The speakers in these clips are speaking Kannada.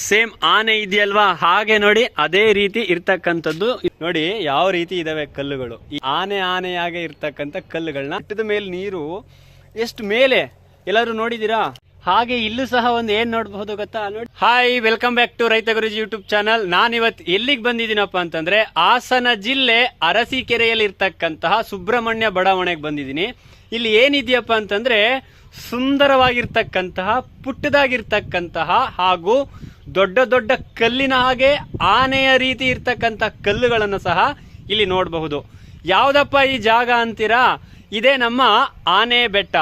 ಸೇಮ್ ಆನೆ ಇದೆಯಲ್ವಾ, ಹಾಗೆ ನೋಡಿ ಅದೇ ರೀತಿ ಇರ್ತಕ್ಕಂಥದ್ದು. ನೋಡಿ ಯಾವ ರೀತಿ ಇದಾವೆ ಕಲ್ಲುಗಳು. ಈ ಆನೆಯಾಗೆ ಇರ್ತಕ್ಕಂಥ ಕಲ್ಲುಗಳನ್ನ ಬೆಟ್ಟದ ಮೇಲೆ ನೀರು ಎಷ್ಟು ಮೇಲೆ ಎಲ್ಲರೂ ನೋಡಿದೀರಾ? ಹಾಗೆ ಇಲ್ಲೂ ಸಹ ಒಂದು ಏನ್ ನೋಡಬಹುದು ಗೊತ್ತಾ? ನೋಡಿ. ಹಾಯ್, ವೆಲ್ಕಮ್ ಬ್ಯಾಕ್ ಟು ರೈತ ಗುರುಜಿ ಯೂಟ್ಯೂಬ್ ಚಾನಲ್. ನಾನಿವತ್ತು ಎಲ್ಲಿಗೆ ಬಂದಿದ್ದೀನಪ್ಪ ಅಂತಂದ್ರೆ ಹಾಸನ ಜಿಲ್ಲೆ ಅರಸೀಕೆರೆಯಲ್ಲಿ ಇರ್ತಕ್ಕಂತಹ ಸುಬ್ರಹ್ಮಣ್ಯ ಬಡಾವಣೆಗೆ ಬಂದಿದ್ದೀನಿ. ಇಲ್ಲಿ ಏನಿದೆಯಪ್ಪ ಅಂತಂದ್ರೆ ಸುಂದರವಾಗಿರ್ತಕ್ಕಂತಹ ಪುಟ್ಟದಾಗಿರ್ತಕ್ಕಂತಹ ಹಾಗೂ ದೊಡ್ಡ ದೊಡ್ಡ ಕಲ್ಲಿನ ಹಾಗೆ ಆನೆಯ ರೀತಿ ಇರ್ತಕ್ಕಂಥ ಕಲ್ಲುಗಳನ್ನು ಸಹ ಇಲ್ಲಿ ನೋಡಬಹುದು. ಯಾವ್ದಪ್ಪ ಈ ಜಾಗ ಅಂತೀರಾ? ಇದೇ ನಮ್ಮ ಆನೆ ಬೆಟ್ಟ.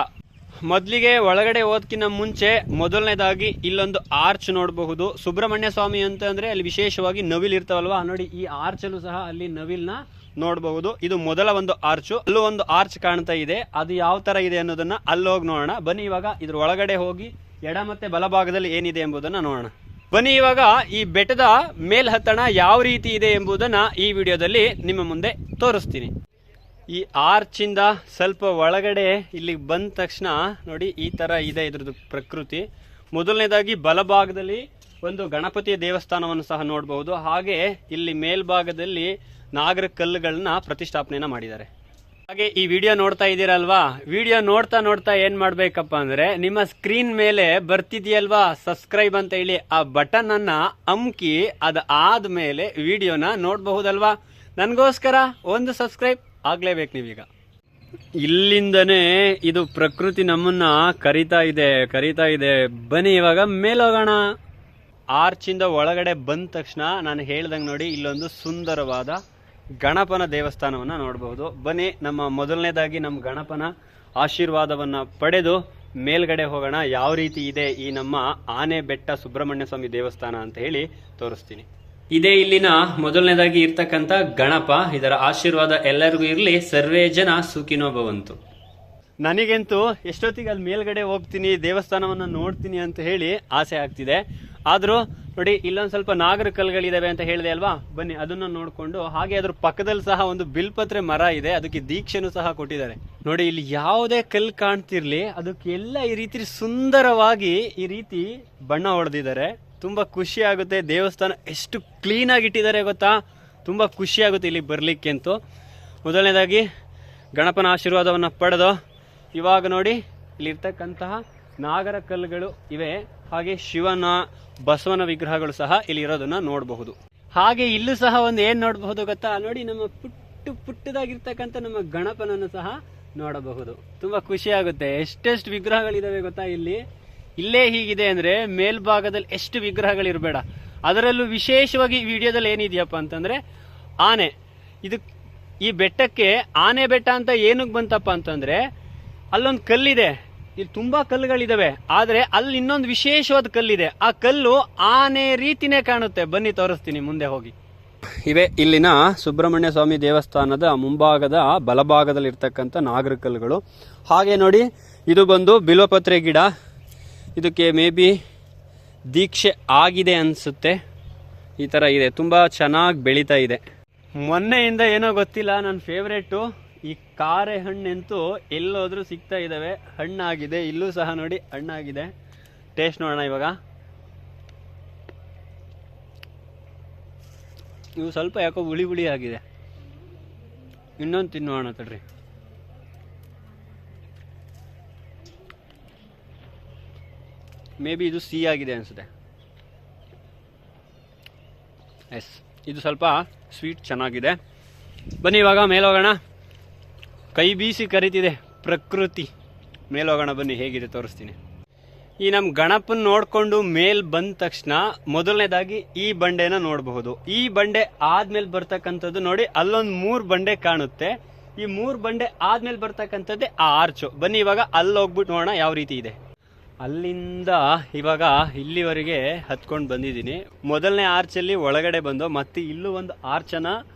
ಮೊದಲಿಗೆ ಒಳಗಡೆ ಹೋದ್ಕಿನ್ನ ಮುಂಚೆ ಮೊದಲನೇದಾಗಿ ಇಲ್ಲೊಂದು ಆರ್ಚ್ ನೋಡಬಹುದು. ಸುಬ್ರಹ್ಮಣ್ಯ ಸ್ವಾಮಿ ಅಂತಂದ್ರೆ ಅಲ್ಲಿ ವಿಶೇಷವಾಗಿ ನವಿಲ್ ಇರ್ತಾವಲ್ವಾ, ನೋಡಿ ಈ ಆರ್ಚ್ ಅಲ್ಲೂ ಸಹ ಅಲ್ಲಿ ನವಿಲ್ನ ನೋಡಬಹುದು. ಇದು ಮೊದಲ ಒಂದು ಆರ್ಚು. ಅಲ್ಲೂ ಒಂದು ಆರ್ಚ್ ಕಾಣ್ತಾ ಇದೆ. ಅದು ಯಾವ ತರ ಇದೆ ಅನ್ನೋದನ್ನ ಅಲ್ಲಿ ಹೋಗಿ ನೋಡೋಣ ಬನ್ನಿ. ಇವಾಗ ಇದ್ರ ಒಳಗಡೆ ಹೋಗಿ ಎಡ ಮತ್ತೆ ಬಲಭಾಗದಲ್ಲಿ ಏನಿದೆ ಎಂಬುದನ್ನ ನೋಡೋಣ ಬನ್ನಿ. ಇವಾಗ ಈ ಬೆಟ್ಟದ ಮೇಲ್ ಹತ್ತಣ ಯಾವ ರೀತಿ ಇದೆ ಎಂಬುದನ್ನ ಈ ವಿಡಿಯೋದಲ್ಲಿ ನಿಮ್ಮ ಮುಂದೆ ತೋರಿಸ್ತೀನಿ. ಈ ಆರ್ಚ್ ಇಂದ ಸ್ವಲ್ಪ ಒಳಗಡೆ ಇಲ್ಲಿಗೆ ಬಂದ ತಕ್ಷಣ ನೋಡಿ ಈ ತರ ಇದೆ ಇದ್ರದ್ದು ಪ್ರಕೃತಿ. ಮೊದಲನೇದಾಗಿ ಬಲಭಾಗದಲ್ಲಿ ಒಂದು ಗಣಪತಿಯ ದೇವಸ್ಥಾನವನ್ನು ಸಹ ನೋಡಬಹುದು. ಹಾಗೆ ಇಲ್ಲಿ ಮೇಲ್ಭಾಗದಲ್ಲಿ ನಾಗರ ಕಲ್ಲುಗಳನ್ನ ಪ್ರತಿಷ್ಠಾಪನೆಯನ್ನ ಮಾಡಿದ್ದಾರೆ. ಹಾಗೆ ಈ ವಿಡಿಯೋ ನೋಡ್ತಾ ಇದ್ದೀರಲ್ವಾ, ವಿಡಿಯೋ ನೋಡ್ತಾ ಏನ್ ಮಾಡ್ಬೇಕಪ್ಪ ಅಂದ್ರೆ ನಿಮ್ಮ ಸ್ಕ್ರೀನ್ ಮೇಲೆ ಬರ್ತಿದ್ಯಲ್ವಾ ಸಬ್ಸ್ಕ್ರೈಬ್ ಅಂತ ಹೇಳಿ, ಆ ಬಟನ್ ಅನ್ನ ಅಮ್ಕಿ ಅದ ಆದ್ಮೇಲೆ ವಿಡಿಯೋನ ನೋಡಬಹುದಲ್ವಾ. ನನ್ಗೋಸ್ಕರ ಒಂದು ಸಬ್ಸ್ಕ್ರೈಬ್ ಆಗ್ಲೇಬೇಕು ನೀವೀಗ. ಇಲ್ಲಿಂದನೇ ಇದು ಪ್ರಕೃತಿ ನಮ್ಮನ್ನ ಕರಿತಾ ಇದೆ. ಬನ್ನಿ ಇವಾಗ ಮೇಲೋಗೋಣ. ಆರ್ಚ್ ಇಂದ ಒಳಗಡೆ ಬಂದ ತಕ್ಷಣ ನಾನು ಹೇಳ್ದಂಗೆ ನೋಡಿ ಇಲ್ಲೊಂದು ಸುಂದರವಾದ ಗಣಪನ ದೇವಸ್ಥಾನವನ್ನ ನೋಡಬಹುದು. ಬನ್ನಿ ಮೊದಲನೇದಾಗಿ ನಮ್ಮ ಗಣಪನ ಆಶೀರ್ವಾದವನ್ನ ಪಡೆದು ಮೇಲ್ಗಡೆ ಹೋಗೋಣ. ಯಾವ ರೀತಿ ಇದೆ ಈ ನಮ್ಮ ಆನೆ ಬೆಟ್ಟ ಸುಬ್ರಹ್ಮಣ್ಯ ಸ್ವಾಮಿ ದೇವಸ್ಥಾನ ಅಂತ ಹೇಳಿ ತೋರಿಸ್ತೀನಿ. ಇದೇ ಇಲ್ಲಿನ ಮೊದಲನೇದಾಗಿ ಇರ್ತಕ್ಕಂಥ ಗಣಪ. ಇದರ ಆಶೀರ್ವಾದ ಎಲ್ಲರಿಗೂ ಇರಲಿ. ಸರ್ವೇ ಜನ ಸುಖಿನೋ ಭವಂತು. ನನಗಂತೂ ಎಷ್ಟೊತ್ತಿಗೆ ಅಲ್ಲಿ ಮೇಲ್ಗಡೆ ಹೋಗ್ತೀನಿ, ದೇವಸ್ಥಾನವನ್ನ ನೋಡ್ತೀನಿ ಅಂತ ಹೇಳಿ ಆಸೆ ಆಗ್ತಿದೆ. ಆದ್ರೂ ನೋಡಿ ಇಲ್ಲೊಂದು ಸ್ವಲ್ಪ ನಾಗರ ಕಲ್ಲುಗಳಿದಾವೆ ಅಂತ ಹೇಳಿದೆ ಅಲ್ವಾ, ಬನ್ನಿ ಅದನ್ನ ನೋಡ್ಕೊಂಡು. ಹಾಗೆ ಅದ್ರ ಪಕ್ಕದಲ್ಲಿ ಸಹ ಒಂದು ಬಿಲ್ಪತ್ರೆ ಮರ ಇದೆ, ಅದಕ್ಕೆ ದೀಕ್ಷೆನೂ ಸಹ ಕೊಟ್ಟಿದ್ದಾರೆ. ನೋಡಿ ಇಲ್ಲಿ ಯಾವುದೇ ಕಲ್ಲು ಕಾಣ್ತಿರ್ಲಿ ಅದಕ್ಕೆಲ್ಲ ಈ ರೀತಿ ಸುಂದರವಾಗಿ ಈ ರೀತಿ ಬಣ್ಣ ಹೊಡೆದಿದ್ದಾರೆ. ತುಂಬಾ ಖುಷಿ ಆಗುತ್ತೆ. ದೇವಸ್ಥಾನ ಎಷ್ಟು ಕ್ಲೀನ್ ಆಗಿ ಇಟ್ಟಿದ್ದಾರೆ ಗೊತ್ತಾ, ತುಂಬಾ ಖುಷಿ ಆಗುತ್ತೆ ಇಲ್ಲಿ ಬರ್ಲಿಕ್ಕೆ ಅಂತೂ. ಮೊದಲನೇದಾಗಿ ಗಣಪನ ಆಶೀರ್ವಾದವನ್ನ ಪಡೆದು ಇವಾಗ ನೋಡಿ ಇಲ್ಲಿರ್ತಕ್ಕಂತಹ ನಾಗರ ಕಲ್ಲುಗಳು ಇವೆ. ಹಾಗೆ ಶಿವನ ಬಸವನ ವಿಗ್ರಹಗಳು ಸಹ ಇಲ್ಲಿ ಇರೋದನ್ನ ನೋಡಬಹುದು. ಹಾಗೆ ಇಲ್ಲೂ ಸಹ ಒಂದು ಏನ್ ನೋಡಬಹುದು ಗೊತ್ತಾ, ನೋಡಿ ನಮ್ಮ ಪುಟ್ಟದಾಗಿರ್ತಕ್ಕಂಥ ನಮ್ಮ ಗಣಪನನ್ನು ಸಹ ನೋಡಬಹುದು. ತುಂಬಾ ಖುಷಿ ಆಗುತ್ತೆ. ಎಷ್ಟೆಷ್ಟು ವಿಗ್ರಹಗಳಿದಾವೆ ಗೊತ್ತಾ ಇಲ್ಲಿ. ಇಲ್ಲೇ ಹೀಗಿದೆ ಅಂದ್ರೆ ಮೇಲ್ಭಾಗದಲ್ಲಿ ಎಷ್ಟು ವಿಗ್ರಹಗಳಿರಬೇಡ. ಅದರಲ್ಲೂ ವಿಶೇಷವಾಗಿ ಈ ವಿಡಿಯೋದಲ್ಲಿ ಏನಿದೆಯಪ್ಪ ಅಂತಂದ್ರೆ ಆನೆ. ಈ ಬೆಟ್ಟಕ್ಕೆ ಆನೆ ಬೆಟ್ಟ ಅಂತ ಏನಕ್ಕೆ ಬಂತಪ್ಪ ಅಂತಂದ್ರೆ ಅಲ್ಲೊಂದು ಕಲ್ಲಿದೆ. ಇಲ್ಲಿ ತುಂಬಾ ಕಲ್ಲುಗಳಿದಾವೆ, ಆದ್ರೆ ಅಲ್ಲಿ ಇನ್ನೊಂದು ವಿಶೇಷವಾದ ಕಲ್ಲಿದೆ. ಆ ಕಲ್ಲು ಆನೆ ರೀತಿನೇ ಕಾಣುತ್ತೆ. ಬನ್ನಿ ತೋರಿಸ್ತೀನಿ ಮುಂದೆ ಹೋಗಿ. ಇವೆ ಇಲ್ಲಿನ ಸುಬ್ರಹ್ಮಣ್ಯ ಸ್ವಾಮಿ ದೇವಸ್ಥಾನದ ಮುಂಭಾಗದ ಬಲಭಾಗದಲ್ಲಿ ಇರ್ತಕ್ಕಂಥ ನಾಗರ ಕಲ್ಲುಗಳು. ಹಾಗೆ ನೋಡಿ ಇದು ಬಂದು ಬಿಲ್ವಪತ್ರೆ ಗಿಡ. ಇದಕ್ಕೆ ಮೇ ಬಿ ದೀಕ್ಷೆ ಆಗಿದೆ ಅನ್ಸುತ್ತೆ. ಈ ತರ ಇದೆ, ತುಂಬಾ ಚೆನ್ನಾಗಿ ಬೆಳೀತಾ ಇದೆ. ಮೊನ್ನೆಯಿಂದ ಏನೋ ಗೊತ್ತಿಲ್ಲ, ನನ್ನ ಫೇವ್ರೇಟು ಈ ಕಾರೆ ಹಣ್ಣಂತೂ ಎಲ್ಲೋದ್ರೂ ಸಿಗ್ತಾ ಇದಾವೆ. ಹಣ್ಣಾಗಿದೆ, ಇಲ್ಲೂ ಸಹ ನೋಡಿ ಹಣ್ಣಾಗಿದೆ. ಟೇಸ್ಟ್ ನೋಡೋಣ ಇವಾಗ. ಇವು ಸ್ವಲ್ಪ ಯಾಕೋ ಹುಳಿ ಆಗಿದೆ. ಇನ್ನೊಂದು ತಿನ್ನೋಣ ತಡ್ರಿ. ಮೇ ಬಿ ಇದು ಸಿಹಿ ಆಗಿದೆ ಅನ್ಸುತ್ತೆ. ಎಸ್, ಇದು ಸ್ವಲ್ಪ ಸ್ವೀಟ್ ಚೆನ್ನಾಗಿದೆ. ಬನ್ನಿ ಇವಾಗ ಮೇಲೋಗೋಣ. ಕೈ ಬೀಸಿ ಕರಿತಿದೆ ಪ್ರಕೃತಿ. ಮೇಲೋಗೋಣ ಬನ್ನಿ, ಹೇಗಿದೆ ತೋರಿಸ್ತೀನಿ. ಈ ನಮ್ಮ ಗಣಪನ್ ನೋಡ್ಕೊಂಡು ಮೇಲ್ ಬಂದ ತಕ್ಷಣ ಮೊದಲನೇದಾಗಿ ಈ ಬಂಡೆನ ನೋಡಬಹುದು. ಈ ಬಂಡೆ ಆದ್ಮೇಲೆ ಬರ್ತಕ್ಕಂಥದ್ದು ನೋಡಿ ಅಲ್ಲೊಂದು 3 ಬಂಡೆ ಕಾಣುತ್ತೆ. ಈ 3 ಬಂಡೆ ಆದ್ಮೇಲೆ ಬರ್ತಕ್ಕಂಥದ್ದೇ ಆ ಆರ್ಚು. ಬನ್ನಿ ಇವಾಗ ಅಲ್ಲಿ ಹೋಗ್ಬಿಟ್ಟು ನೋಡೋಣ ಯಾವ ರೀತಿ ಇದೆ. ಅಲ್ಲಿಂದ ಇವಾಗ ಇಲ್ಲಿವರೆಗೆ ಹತ್ಕೊಂಡು ಬಂದಿದ್ದೀನಿ. ಮೊದಲನೇ ಆರ್ಚಲ್ಲಿ ಒಳಗಡೆ ಬಂದು ಮತ್ತೆ ಇಲ್ಲೂ ಒಂದು ಆರ್ಚನ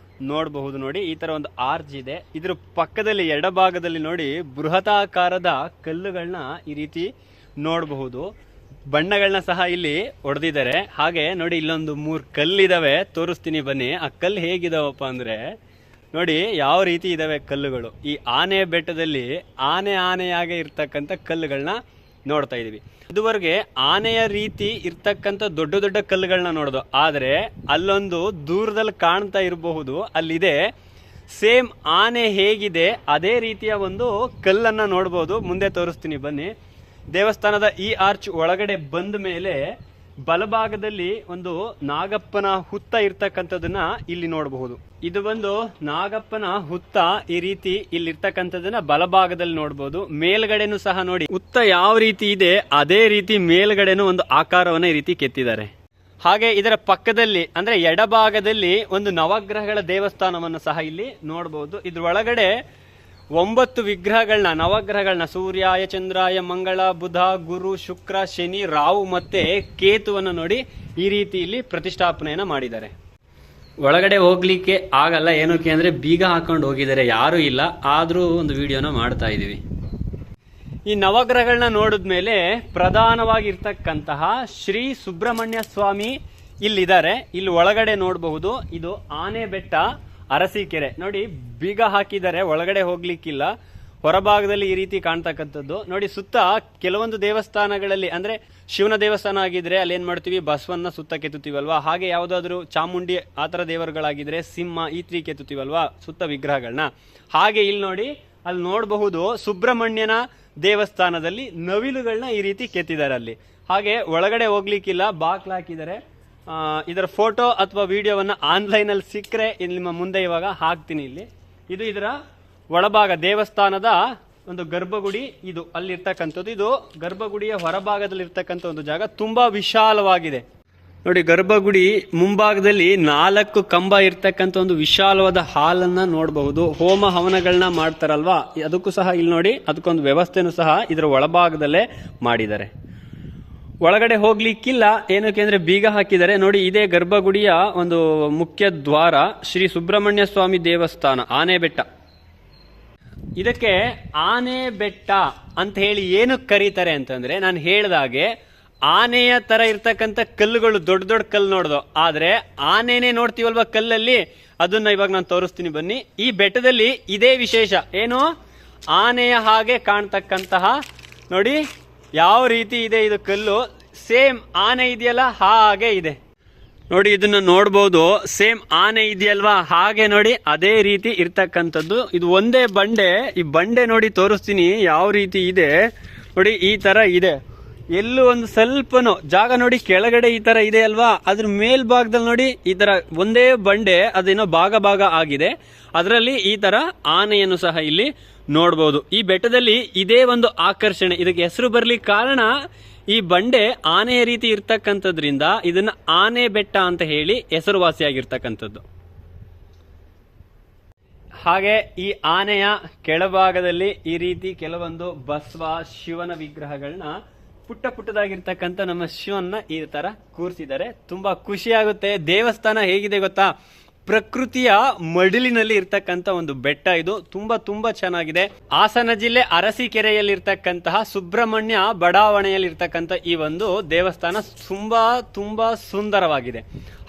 ನೋಡಬಹುದು. ನೋಡಿ ಈ ತರ ಒಂದು ಆರ್ಚ್ ಇದೆ. ಇದ್ರ ಪಕ್ಕದಲ್ಲಿ ಎಡಭಾಗದಲ್ಲಿ ನೋಡಿ ಬೃಹತಾಕಾರದ ಕಲ್ಲುಗಳನ್ನ ಈ ರೀತಿ ನೋಡಬಹುದು. ಬಣ್ಣಗಳನ್ನ ಸಹ ಇಲ್ಲಿ ಹೊಡೆದಿದ್ದಾರೆ. ಹಾಗೆ ನೋಡಿ ಇಲ್ಲೊಂದು 3 ಕಲ್ಲಿದಾವೆ, ತೋರಿಸ್ತೀನಿ ಬನ್ನಿ. ಆ ಕಲ್ಲು ಹೇಗಿದಾವಪ್ಪ ಅಂದ್ರೆ ನೋಡಿ ಯಾವ ರೀತಿ ಇದಾವೆ ಕಲ್ಲುಗಳು. ಈ ಆನೆ ಬೆಟ್ಟದಲ್ಲಿ ಆನೆಯಾಗೆ ಇರ್ತಕ್ಕಂಥ ಕಲ್ಲುಗಳನ್ನ ನೋಡ್ತಾ ಇದೀವಿ. ಇದುವರೆಗೆ ಆನೆಯ ರೀತಿ ಇರ್ತಕ್ಕಂಥ ದೊಡ್ಡ ದೊಡ್ಡ ಕಲ್ಲುಗಳನ್ನ ನೋಡೋದು, ಆದರೆ ಅಲ್ಲೊಂದು ದೂರದಲ್ಲಿ ಕಾಣ್ತಾ ಇರಬಹುದು, ಅಲ್ಲಿದೆ ಸೇಮ್ ಆನೆ ಹೇಗಿದೆ ಅದೇ ರೀತಿಯ ಒಂದು ಕಲ್ಲನ್ನ ನೋಡ್ಬೋದು. ಮುಂದೆ ತೋರಿಸ್ತೀನಿ ಬನ್ನಿ. ದೇವಸ್ಥಾನದ ಈ ಆರ್ಚ್ ಒಳಗಡೆ ಬಂದ ಮೇಲೆ ಬಲಭಾಗದಲ್ಲಿ ಒಂದು ನಾಗಪ್ಪನ ಹುತ್ತ ಇರ್ತಕ್ಕಂಥದನ್ನ ಇಲ್ಲಿ ನೋಡಬಹುದು. ಇದು ಒಂದು ನಾಗಪ್ಪನ ಹುತ್ತ, ಈ ರೀತಿ ಇಲ್ಲಿ ಇರ್ತಕ್ಕಂಥದನ್ನ ಬಲಭಾಗದಲ್ಲಿ ನೋಡಬಹುದು. ಮೇಲ್ಗಡೆನೂ ಸಹ ನೋಡಿ ಹುತ್ತ ಯಾವ ರೀತಿ ಇದೆ ಅದೇ ರೀತಿ ಮೇಲ್ಗಡೆನೂ ಒಂದು ಆಕಾರವನ್ನ ಈ ರೀತಿ ಕೆತ್ತಿದ್ದಾರೆ. ಹಾಗೆ ಇದರ ಪಕ್ಕದಲ್ಲಿ ಅಂದ್ರೆ ಎಡಭಾಗದಲ್ಲಿ ಒಂದು ನವಗ್ರಹಗಳ ದೇವಸ್ಥಾನವನ್ನು ಸಹ ಇಲ್ಲಿ ನೋಡಬಹುದು. ಇದ್ರ ಒಳಗಡೆ 9 ವಿಗ್ರಹಗಳನ್ನ, ನವಗ್ರಹಗಳನ್ನ, ಸೂರ್ಯಾಯ, ಚಂದ್ರಾಯ, ಮಂಗಳ, ಬುಧ, ಗುರು, ಶುಕ್ರ, ಶನಿ, ರಾಹು ಮತ್ತೆ ಕೇತುವನ್ನು ನೋಡಿ ಈ ರೀತಿ ಇಲ್ಲಿ ಪ್ರತಿಷ್ಠಾಪನೆಯನ್ನ ಮಾಡಿದ್ದಾರೆ. ಒಳಗಡೆ ಹೋಗ್ಲಿಕ್ಕೆ ಆಗಲ್ಲ, ಏನಕ್ಕೆ ಅಂದ್ರೆ ಬೀಗ ಹಾಕೊಂಡು ಹೋಗಿದ್ದಾರೆ, ಯಾರು ಇಲ್ಲ. ಆದ್ರೂ ಒಂದು ವಿಡಿಯೋನ ಮಾಡ್ತಾ ಇದೀವಿ. ಈ ನವಗ್ರಹಗಳನ್ನ ನೋಡಿದ್ಮೇಲೆ ಪ್ರಧಾನವಾಗಿರ್ತಕ್ಕಂತಹ ಶ್ರೀ ಸುಬ್ರಹ್ಮಣ್ಯ ಸ್ವಾಮಿ ಇಲ್ಲಿದ್ದಾರೆ. ಇಲ್ಲಿ ಒಳಗಡೆ ನೋಡಬಹುದು. ಇದು ಆನೆ ಬೆಟ್ಟ, ಅರಸೀಕೆರೆ. ನೋಡಿ ಬೀಗ ಹಾಕಿದ್ದಾರೆ, ಒಳಗಡೆ ಹೋಗ್ಲಿಕ್ಕಿಲ್ಲ. ಹೊರಭಾಗದಲ್ಲಿ ಈ ರೀತಿ ಕಾಣ್ತಕ್ಕಂಥದ್ದು ನೋಡಿ. ಸುತ್ತ ಕೆಲವೊಂದು ದೇವಸ್ಥಾನಗಳಲ್ಲಿ ಅಂದ್ರೆ ಶಿವನ ದೇವಸ್ಥಾನ ಆಗಿದ್ರೆ ಅಲ್ಲಿ ಏನ್ ಮಾಡ್ತೀವಿ, ಬಸವನ್ನ ಸುತ್ತ ಕೆತ್ತುತ್ತೀವಲ್ವಾ. ಹಾಗೆ ಯಾವ್ದಾದ್ರು ಚಾಮುಂಡಿ ಆತರ ದೇವರುಗಳಾಗಿದ್ರೆ ಸಿಂಹ ಈ ರೀತಿ ಕೆತ್ತುತ್ತೀವಲ್ವಾ ಸುತ್ತ ವಿಗ್ರಹಗಳನ್ನ. ಹಾಗೆ ಇಲ್ಲಿ ನೋಡಿ, ಅಲ್ಲಿ ನೋಡಬಹುದು ಸುಬ್ರಹ್ಮಣ್ಯನ ದೇವಸ್ಥಾನದಲ್ಲಿ ನವಿಲುಗಳನ್ನ ಈ ರೀತಿ ಕೆತ್ತಿದ್ದಾರೆ ಅಲ್ಲಿ. ಹಾಗೆ ಒಳಗಡೆ ಹೋಗ್ಲಿಕ್ಕಿಲ್ಲ, ಬಾಕ್ಲ ಹಾಕಿದ್ದಾರೆ. ಇದರ ಫೋಟೋ ಅಥವಾ ವಿಡಿಯೋವನ್ನ ಆನ್ಲೈನ್ ಅಲ್ಲಿ ಸಿಕ್ಕರೆ ನಿಮ್ಮ ಮುಂದೆ ಇವಾಗ ಹಾಕ್ತೀನಿ. ಇಲ್ಲಿ ಇದು ಇದರ ಒಳಭಾಗ, ದೇವಸ್ಥಾನದ ಒಂದು ಗರ್ಭಗುಡಿ. ಇದು ಅಲ್ಲಿರ್ತಕ್ಕಂಥದ್ದು. ಇದು ಗರ್ಭಗುಡಿಯ ಹೊರಭಾಗದಲ್ಲಿ ಇರ್ತಕ್ಕಂಥ ಒಂದು ಜಾಗ, ತುಂಬಾ ವಿಶಾಲವಾಗಿದೆ. ನೋಡಿ ಗರ್ಭಗುಡಿ ಮುಂಭಾಗದಲ್ಲಿ 4 ಕಂಬ ಇರ್ತಕ್ಕಂಥ ಒಂದು ವಿಶಾಲವಾದ ಹಾಲನ್ನ ನೋಡಬಹುದು. ಹೋಮ ಹವನಗಳನ್ನ ಮಾಡ್ತಾರಲ್ವಾ, ಅದಕ್ಕೂ ಸಹ ಇಲ್ಲಿ ನೋಡಿ ಅದಕ್ಕೊಂದು ವ್ಯವಸ್ಥೆನೂ ಸಹ ಇದರ ಒಳಭಾಗದಲ್ಲೇ ಮಾಡಿದ್ದಾರೆ. ಒಳಗಡೆ ಹೋಗ್ಲಿಕ್ಕಿಲ್ಲ, ಏನಕ್ಕೆ ಅಂದ್ರೆ ಬೀಗ ಹಾಕಿದ್ದಾರೆ. ನೋಡಿ ಇದೇ ಗರ್ಭಗುಡಿಯ ಒಂದು ಮುಖ್ಯ ದ್ವಾರ, ಶ್ರೀ ಸುಬ್ರಹ್ಮಣ್ಯ ಸ್ವಾಮಿ ದೇವಸ್ಥಾನ, ಆನೆ ಬೆಟ್ಟ. ಇದಕ್ಕೆ ಆನೆ ಬೆಟ್ಟ ಅಂತ ಹೇಳಿ ಏನು ಕರೀತಾರೆ ಅಂತಂದ್ರೆ, ನಾನು ಹೇಳ್ದಾಗೆ ಆನೆಯ ತರ ಇರ್ತಕ್ಕಂಥ ಕಲ್ಲುಗಳು, ದೊಡ್ಡ ದೊಡ್ಡ ಕಲ್ಲು ನೋಡ್ದು. ಆದ್ರೆ ಆನೆನೇ ನೋಡ್ತೀವಲ್ವಾ ಕಲ್ಲಲ್ಲಿ, ಅದನ್ನ ಇವಾಗ ನಾನು ತೋರಿಸ್ತೀನಿ ಬನ್ನಿ. ಈ ಬೆಟ್ಟದಲ್ಲಿ ಇದೇ ವಿಶೇಷ, ಏನು ಆನೆಯ ಹಾಗೆ ಕಾಣ್ತಕ್ಕಂತಹ ನೋಡಿ ಯಾವ ರೀತಿ ಇದೆ ಇದು ಕಲ್ಲು. ಸೇಮ್ ಆನೆ ಇದೆಯಲ್ಲ ಹಾಗೆ ಇದೆ ನೋಡಿ. ಇದನ್ನ ನೋಡ್ಬೋದು, ಸೇಮ್ ಆನೆ ಇದೆಯಲ್ವಾ ಹಾಗೆ ನೋಡಿ ಅದೇ ರೀತಿ ಇರ್ತಕ್ಕಂಥದ್ದು. ಇದು ಒಂದೇ ಬಂಡೆ. ಈ ಬಂಡೆ ನೋಡಿ ತೋರಿಸ್ತೀನಿ ಯಾವ ರೀತಿ ಇದೆ ನೋಡಿ. ಈ ತರ ಇದೆ, ಎಲ್ಲೂ ಒಂದು ಸ್ವಲ್ಪನೂ ಜಾಗ ನೋಡಿ ಕೆಳಗಡೆ ಈ ತರ ಇದೆ ಅಲ್ವಾ, ಅದ್ರ ಮೇಲ್ಭಾಗದಲ್ಲಿ ನೋಡಿ ಈ ತರ ಒಂದೇ ಬಂಡೆ, ಅದೇನೋ ಭಾಗ ಆಗಿದೆ. ಅದರಲ್ಲಿ ಈ ತರ ಆನೆಯನ್ನು ಸಹ ಇಲ್ಲಿ ನೋಡಬಹುದು. ಈ ಬೆಟ್ಟದಲ್ಲಿ ಇದೇ ಒಂದು ಆಕರ್ಷಣೆ. ಇದಕ್ಕೆ ಹೆಸರು ಬರ್ಲಿಕ್ಕೆ ಕಾರಣ ಈ ಬಂಡೆ ಆನೆಯ ರೀತಿ ಇರ್ತಕ್ಕಂಥದ್ರಿಂದ ಇದನ್ನ ಆನೆ ಬೆಟ್ಟ ಅಂತ ಹೇಳಿ ಹೆಸರುವಾಸಿಯಾಗಿರ್ತಕ್ಕಂಥದ್ದು. ಹಾಗೆ ಈ ಆನೆಯ ಕೆಳಭಾಗದಲ್ಲಿ ಈ ರೀತಿ ಕೆಲವೊಂದು ಬಸವ, ಶಿವನ ವಿಗ್ರಹಗಳನ್ನ ಪುಟ್ಟದಾಗಿರ್ತಕ್ಕಂಥ ನಮ್ಮ ಶಿವನ್ನ ಈ ತರ ಕೂರಿಸಿದ್ದಾರೆ. ತುಂಬಾ ಖುಷಿ ಆಗುತ್ತೆ. ದೇವಸ್ಥಾನ ಹೇಗಿದೆ ಗೊತ್ತಾ, ಪ್ರಕೃತಿಯ ಮಡಿಲಿನಲ್ಲಿ ಇರ್ತಕ್ಕಂಥ ಒಂದು ಬೆಟ್ಟ. ಇದು ತುಂಬಾ ಚೆನ್ನಾಗಿದೆ. ಹಾಸನ ಜಿಲ್ಲೆ ಅರಸೀಕೆರೆಯಲ್ಲಿ ಇರ್ತಕ್ಕಂತಹ ಸುಬ್ರಹ್ಮಣ್ಯ ಬಡಾವಣೆಯಲ್ಲಿ ಇರ್ತಕ್ಕಂಥ ಈ ಒಂದು ದೇವಸ್ಥಾನ ತುಂಬಾ ಸುಂದರವಾಗಿದೆ.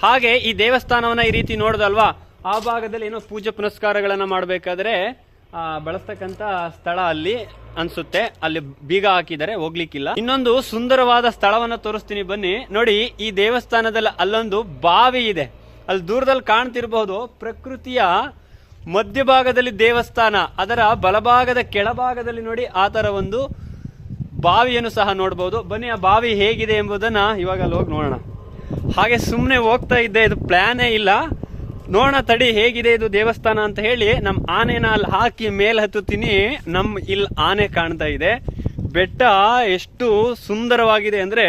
ಹಾಗೆ ಈ ದೇವಸ್ಥಾನವನ್ನ ಈ ರೀತಿ ನೋಡೋದಲ್ವಾ, ಆ ಭಾಗದಲ್ಲಿ ಏನೋ ಪೂಜೆ ಪುನಸ್ಕಾರಗಳನ್ನ ಮಾಡಬೇಕಾದ್ರೆ ಬಳಸ್ತಕ್ಕಂತ ಸ್ಥಳ ಅಲ್ಲಿ ಅನ್ಸುತ್ತೆ. ಅಲ್ಲಿ ಬೀಗ ಹಾಕಿದರೆ ಹೋಗ್ಲಿಕ್ಕಿಲ್ಲ. ಇನ್ನೊಂದು ಸುಂದರವಾದ ಸ್ಥಳವನ್ನ ತೋರಿಸ್ತೀನಿ ಬನ್ನಿ. ನೋಡಿ ಈ ದೇವಸ್ಥಾನದಲ್ಲಿ ಅಲ್ಲೊಂದು ಬಾವಿ ಇದೆ, ಅಲ್ಲಿ ದೂರದಲ್ಲಿ ಕಾಣ್ತಿರಬಹುದು. ಪ್ರಕೃತಿಯ ಮಧ್ಯಭಾಗದಲ್ಲಿ ದೇವಸ್ಥಾನ, ಅದರ ಬಲಭಾಗದ ಕೆಳಭಾಗದಲ್ಲಿ ನೋಡಿ ಆ ತರ ಒಂದು ಬಾವಿಯನ್ನು ಸಹ ನೋಡಬಹುದು. ಬನ್ನಿ ಆ ಬಾವಿ ಹೇಗಿದೆ ಎಂಬುದನ್ನ ಇವಾಗ ಅಲ್ಲಿ ಹೋಗಿ ನೋಡೋಣ. ಹಾಗೆ ಸುಮ್ಮನೆ ಹೋಗ್ತಾ ಇದ್ದೆ, ಇದು ಪ್ಲಾನೇ ಇಲ್ಲ. ನೋಡೋಣ ತಡಿ ಹೇಗಿದೆ ಇದು ದೇವಸ್ಥಾನ ಅಂತ ಹೇಳಿ ನಮ್ ಆನೆನ ಅಲ್ಲಿ ಹಾಕಿ ಮೇಲೆ ಹತ್ತುತ್ತೀನಿ. ಇಲ್ಲಿ ಆನೆ ಕಾಣ್ತಾ ಇದೆ. ಬೆಟ್ಟ ಎಷ್ಟು ಸುಂದರವಾಗಿದೆ ಅಂದ್ರೆ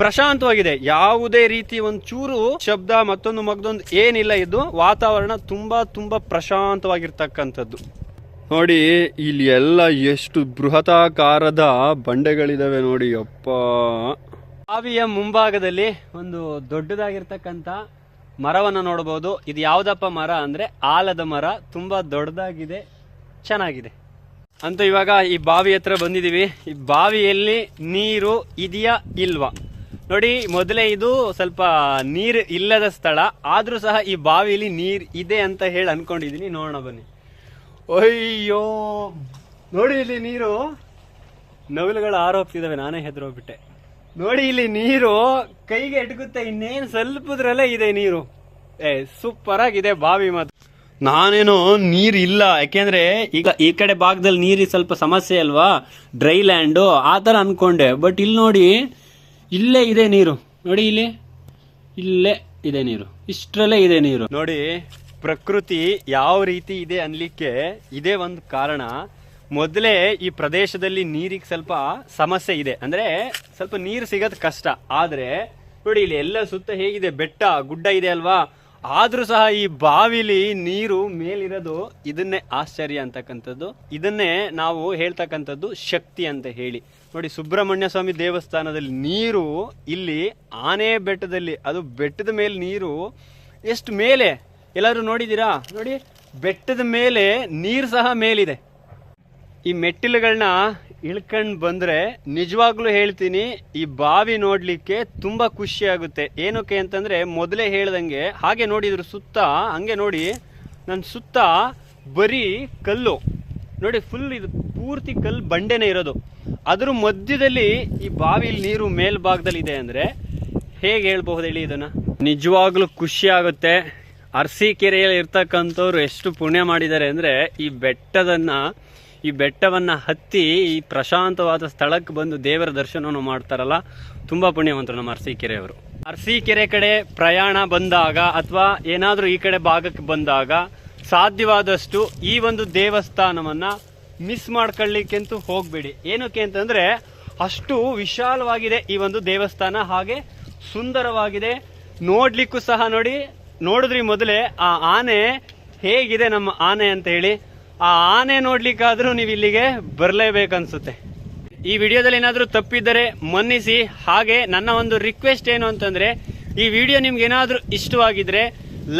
ಪ್ರಶಾಂತವಾಗಿದೆ. ಯಾವುದೇ ರೀತಿ ಒಂಚೂರು ಶಬ್ದ ಮತ್ತೊಂದು ಏನಿಲ್ಲ. ಇದು ವಾತಾವರಣ ತುಂಬಾ ಪ್ರಶಾಂತವಾಗಿರ್ತಕ್ಕಂಥದ್ದು. ನೋಡಿ ಇಲ್ಲಿ ಎಲ್ಲ ಎಷ್ಟು ಬೃಹತಾಕಾರದ ಬಂಡೆಗಳಿದಾವೆ ನೋಡಿ. ಅಪ್ಪ, ಬಾವಿಯ ಮುಂಭಾಗದಲ್ಲಿ ಒಂದು ದೊಡ್ಡದಾಗಿರ್ತಕ್ಕಂಥ ಮರವನ್ನು ನೋಡಬಹುದು. ಇದು ಯಾವ್ದಪ್ಪ ಮರ ಅಂದ್ರೆ ಆಲದ ಮರ. ತುಂಬಾ ದೊಡ್ಡದಾಗಿದೆ, ಚೆನ್ನಾಗಿದೆ. ಅಂತೂ ಇವಾಗ ಈ ಬಾವಿ ಹತ್ರ ಬಂದಿದೀವಿ. ಈ ಬಾವಿಯಲ್ಲಿ ನೀರು ಇದೆಯಾ ಇಲ್ವಾ ನೋಡಿ. ಮೊದಲೇ ಇದು ಸ್ವಲ್ಪ ನೀರು ಇಲ್ಲದ ಸ್ಥಳ, ಆದ್ರೂ ಸಹ ಈ ಬಾವಿಯಲ್ಲಿ ನೀರ್ ಇದೆ ಅಂತ ಹೇಳಿ ಅನ್ಕೊಂಡಿದೀನಿ. ನೋಡೋಣ ಬನ್ನಿ. ಅಯ್ಯೋ ನೋಡಿ ಇಲ್ಲಿ ನೀರು ನವಿಲುಗಳು ಆರೋಗ್ತಿದಾವೆ, ನಾನೇ ಹೆದರೋಗ್ಬಿಟ್ಟೆ. ನೋಡಿ ಇಲ್ಲಿ ನೀರು ಕೈಗೆ ಎಟುಗುತ್ತೆ, ಇನ್ನೇನು ಸ್ವಲ್ಪದ್ರಲ್ಲೇ ಇದೆ ನೀರು. ಸೂಪರ್ ಆಗಿದೆ ಬಾವಿ. ಮಾತ್ರ ನಾನೇನು ನೀರ್ ಇಲ್ಲ, ಯಾಕೆಂದ್ರೆ ಈಗ ಈ ಕಡೆ ಭಾಗದಲ್ಲಿ ನೀರಿಗೆ ಸ್ವಲ್ಪ ಸಮಸ್ಯೆ ಅಲ್ವಾ, ಡ್ರೈ ಲ್ಯಾಂಡು ಆ ತರ ಅನ್ಕೊಂಡೆ. ಬಟ್ ಇಲ್ಲಿ ನೋಡಿ, ಇಲ್ಲೇ ಇದೆ ನೀರು. ನೋಡಿ ಇಲ್ಲಿ, ಇಲ್ಲೇ ಇದೆ ನೀರು, ಇಷ್ಟರಲ್ಲೇ ಇದೆ ನೀರು. ನೋಡಿ ಪ್ರಕೃತಿ ಯಾವ ರೀತಿ ಇದೆ ಅನ್ಲಿಕ್ಕೆ ಇದೇ ಒಂದು ಕಾರಣ. ಮೊದಲೇ ಈ ಪ್ರದೇಶದಲ್ಲಿ ನೀರಿಗೆ ಸ್ವಲ್ಪ ಸಮಸ್ಯೆ ಇದೆ, ಅಂದ್ರೆ ಸ್ವಲ್ಪ ನೀರು ಸಿಗೋದು ಕಷ್ಟ. ಆದ್ರೆ ನೋಡಿ ಇಲ್ಲಿ ಎಲ್ಲ ಸುತ್ತ ಹೇಗಿದೆ, ಬೆಟ್ಟ ಗುಡ್ಡ ಇದೆ ಅಲ್ವಾ, ಆದ್ರೂ ಸಹ ಈ ಬಾವಿಲಿ ನೀರು ಮೇಲಿರೋದು ಇದನ್ನೇ ಆಶ್ಚರ್ಯ ಅಂತಕ್ಕಂಥದ್ದು. ಇದನ್ನೇ ನಾವು ಹೇಳ್ತಕ್ಕಂಥದ್ದು ಶಕ್ತಿ ಅಂತ ಹೇಳಿ. ನೋಡಿ ಸುಬ್ರಹ್ಮಣ್ಯ ಸ್ವಾಮಿ ದೇವಸ್ಥಾನದಲ್ಲಿ ನೀರು, ಇಲ್ಲಿ ಆನೆ ಬೆಟ್ಟದಲ್ಲಿ, ಅದು ಬೆಟ್ಟದ ಮೇಲೆ ನೀರು ಎಷ್ಟು ಮೇಲೆ, ಎಲ್ಲರೂ ನೋಡಿದೀರಾ? ನೋಡಿ ಬೆಟ್ಟದ ಮೇಲೆ ನೀರು ಸಹ ಮೇಲಿದೆ. ಈ ಮೆಟ್ಟಿಲುಗಳನ್ನ ಇಳ್ಕೊಂಡ್ ಬಂದ್ರೆ ನಿಜವಾಗ್ಲೂ ಹೇಳ್ತೀನಿ, ಈ ಬಾವಿ ನೋಡ್ಲಿಕ್ಕೆ ತುಂಬಾ ಖುಷಿ ಆಗುತ್ತೆ. ಏನಕ್ಕೆ ಅಂತಂದ್ರೆ ಮೊದಲೇ ಹೇಳ್ದಂಗೆ, ಹಾಗೆ ನೋಡಿದ್ರು ಸುತ್ತ, ಹಂಗೆ ನೋಡಿ ನನ್ನ ಸುತ್ತ ಬರೀ ಕಲ್ಲು. ನೋಡಿ ಫುಲ್ ಇದು ಪೂರ್ತಿ ಕಲ್ಲು ಬಂಡೆನೇ ಇರೋದು. ಅದ್ರ ಮಧ್ಯದಲ್ಲಿ ಈ ಬಾವಿಲಿ ನೀರು ಮೇಲ್ಭಾಗದಲ್ಲಿ ಇದೆ ಅಂದ್ರೆ ಹೇಗೆ ಹೇಳ್ಬಹುದು ಹೇಳಿ ಇದನ್ನ? ನಿಜವಾಗ್ಲೂ ಖುಷಿ ಆಗುತ್ತೆ. ಅರಸೀಕೆರೆಯಲ್ಲಿ ಇರ್ತಕ್ಕಂಥವ್ರು ಎಷ್ಟು ಪುಣ್ಯ ಮಾಡಿದ್ದಾರೆ ಅಂದ್ರೆ ಈ ಬೆಟ್ಟವನ್ನ ಹತ್ತಿ ಈ ಪ್ರಶಾಂತವಾದ ಸ್ಥಳಕ್ಕೆ ಬಂದು ದೇವರ ದರ್ಶನವನ್ನು ಮಾಡ್ತಾರಲ್ಲ, ತುಂಬಾ ಪುಣ್ಯವಂತರು ನಮ್ಮ ಅರಸೀಕೆರೆಯವರು. ಅರಸೀಕೆರೆ ಕಡೆ ಪ್ರಯಾಣ ಬಂದಾಗ ಅಥವಾ ಏನಾದ್ರೂ ಈ ಕಡೆ ಭಾಗಕ್ಕೆ ಬಂದಾಗ ಸಾಧ್ಯವಾದಷ್ಟು ಈ ಒಂದು ದೇವಸ್ಥಾನವನ್ನ ಮಿಸ್ ಮಾಡ್ಕೊಳ್ಳಿಕ್ಕಂತೂ ಹೋಗ್ಬೇಡಿ. ಏನಕ್ಕೆ ಅಂತಂದ್ರೆ ಅಷ್ಟು ವಿಶಾಲವಾಗಿದೆ ಈ ಒಂದು ದೇವಸ್ಥಾನ, ಹಾಗೆ ಸುಂದರವಾಗಿದೆ. ನೋಡ್ಲಿಕ್ಕೂ ಸಹ ನೋಡಿ, ನೋಡಿದ್ರಿ ಮೊದಲೇ ಆ ಆನೆ ಹೇಗಿದೆ ನಮ್ಮ ಆನೆ ಅಂತ ಹೇಳಿ. ಆ ಆನೆ ನೋಡ್ಲಿಕ್ಕಾದ್ರೂ ನೀವು ಇಲ್ಲಿಗೆ ಬರ್ಲೇಬೇಕನ್ಸುತ್ತೆ. ಈ ವಿಡಿಯೋದಲ್ಲಿ ಏನಾದ್ರೂ ತಪ್ಪಿದ್ದರೆ ಮನ್ನಿಸಿ. ಹಾಗೆ ನನ್ನ ಒಂದು ರಿಕ್ವೆಸ್ಟ್ ಏನು ಅಂತಂದ್ರೆ, ಈ ವಿಡಿಯೋ ನಿಮ್ಗೆ ಏನಾದ್ರೂ ಇಷ್ಟವಾಗಿದ್ರೆ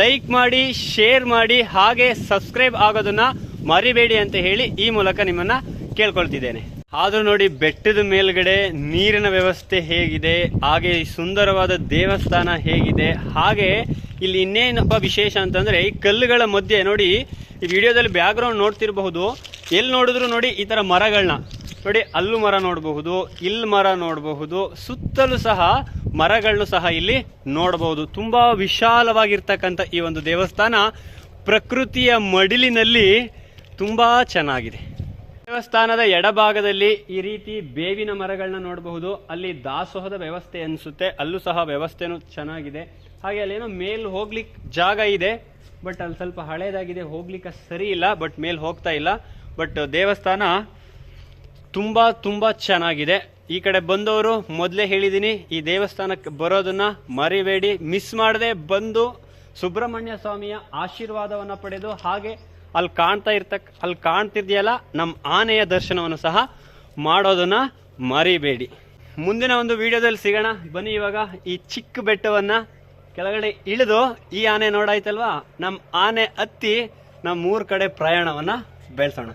ಲೈಕ್ ಮಾಡಿ, ಶೇರ್ ಮಾಡಿ, ಹಾಗೆ ಸಬ್ಸ್ಕ್ರೈಬ್ ಆಗೋದನ್ನ ಮರಿಬೇಡಿ ಅಂತ ಹೇಳಿ ಈ ಮೂಲಕ ನಿಮ್ಮನ್ನ ಕೇಳ್ಕೊಳ್ತಿದ್ದೇನೆ. ಆದ್ರೂ ನೋಡಿ ಬೆಟ್ಟದ ಮೇಲ್ಗಡೆ ನೀರಿನ ವ್ಯವಸ್ಥೆ ಹೇಗಿದೆ, ಹಾಗೆ ಈ ಸುಂದರವಾದ ದೇವಸ್ಥಾನ ಹೇಗಿದೆ. ಹಾಗೆ ಇಲ್ಲಿ ಇನ್ನೇನಪ್ಪ ವಿಶೇಷ ಅಂತಂದ್ರೆ, ಈ ಕಲ್ಲುಗಳ ಮಧ್ಯೆ ನೋಡಿ, ಈ ವಿಡಿಯೋದಲ್ಲಿ ಬ್ಯಾಕ್ ಗ್ರೌಂಡ್ ನೋಡ್ತಿರಬಹುದು, ಎಲ್ಲಿ ನೋಡಿದ್ರು ನೋಡಿ ಈ ತರ ಮರಗಳನ್ನ ನೋಡಿ, ಅಲ್ಲೂ ಮರ ನೋಡಬಹುದು, ಇಲ್ಲಿ ಮರ ನೋಡಬಹುದು, ಸುತ್ತಲೂ ಸಹ ಮರಗಳನ್ನು ಸಹ ಇಲ್ಲಿ ನೋಡಬಹುದು. ತುಂಬಾ ವಿಶಾಲವಾಗಿರ್ತಕ್ಕಂಥ ಈ ಒಂದು ದೇವಸ್ಥಾನ ಪ್ರಕೃತಿಯ ಮಡಿಲಿನಲ್ಲಿ ತುಂಬಾ ಚೆನ್ನಾಗಿದೆ. ದೇವಸ್ಥಾನದ ಎಡಭಾಗದಲ್ಲಿ ಈ ರೀತಿ ಬೇವಿನ ಮರಗಳನ್ನ ನೋಡಬಹುದು. ಅಲ್ಲಿ ದಾಸೋಹದ ವ್ಯವಸ್ಥೆ ಅನ್ಸುತ್ತೆ, ಅಲ್ಲೂ ಸಹ ವ್ಯವಸ್ಥೆನೂ ಚೆನ್ನಾಗಿದೆ. ಹಾಗೆ ಅಲ್ಲೇನೋ ಮೇಲ್ ಹೋಗ್ಲಿಕ್ಕೆ ಜಾಗ ಇದೆ, ಬಟ್ ಅಲ್ಲಿ ಸ್ವಲ್ಪ ಹಳೇದಾಗಿದೆ, ಹೋಗ್ಲಿಕ್ಕೆ ಸರಿ ಇಲ್ಲ, ಬಟ್ ಮೇಲ್ ಹೋಗ್ತಾ ಇಲ್ಲ. ಬಟ್ ದೇವಸ್ಥಾನ ತುಂಬಾ ತುಂಬಾ ಚೆನ್ನಾಗಿದೆ. ಈ ಕಡೆ ಬಂದವರು ಮೊದಲೇ ಹೇಳಿದ್ದೀನಿ, ಈ ದೇವಸ್ಥಾನಕ್ಕೆ ಬರೋದನ್ನ ಮರಿಬೇಡಿ, ಮಿಸ್ ಮಾಡದೆ ಬಂದು ಸುಬ್ರಹ್ಮಣ್ಯ ಸ್ವಾಮಿಯ ಆಶೀರ್ವಾದವನ್ನ ಪಡೆದು, ಹಾಗೆ ಅಲ್ಲಿ ಕಾಣ್ತಿದ್ಯಲ್ಲ ನಮ್ಮ ಆನೆಯ ದರ್ಶನವನ್ನು ಸಹ ಮಾಡೋದನ್ನ ಮರಿಬೇಡಿ. ಮುಂದಿನ ಒಂದು ವಿಡಿಯೋದಲ್ಲಿ ಸಿಗೋಣ ಬನ್ನಿ. ಇವಾಗ ಈ ಚಿಕ್ಕ ಬೆಟ್ಟವನ್ನ ಕೆಳಗಡೆ ಇಳಿದು ಈ ಆನೆ ನೋಡಾಯ್ತಲ್ವಾ, ನಮ್ಮ ಆನೆ ಹತ್ತಿ ನಮ್ಮ 3 ಕಡೆ ಪ್ರಯಾಣವನ್ನ ಬೆಳೆಸೋಣ.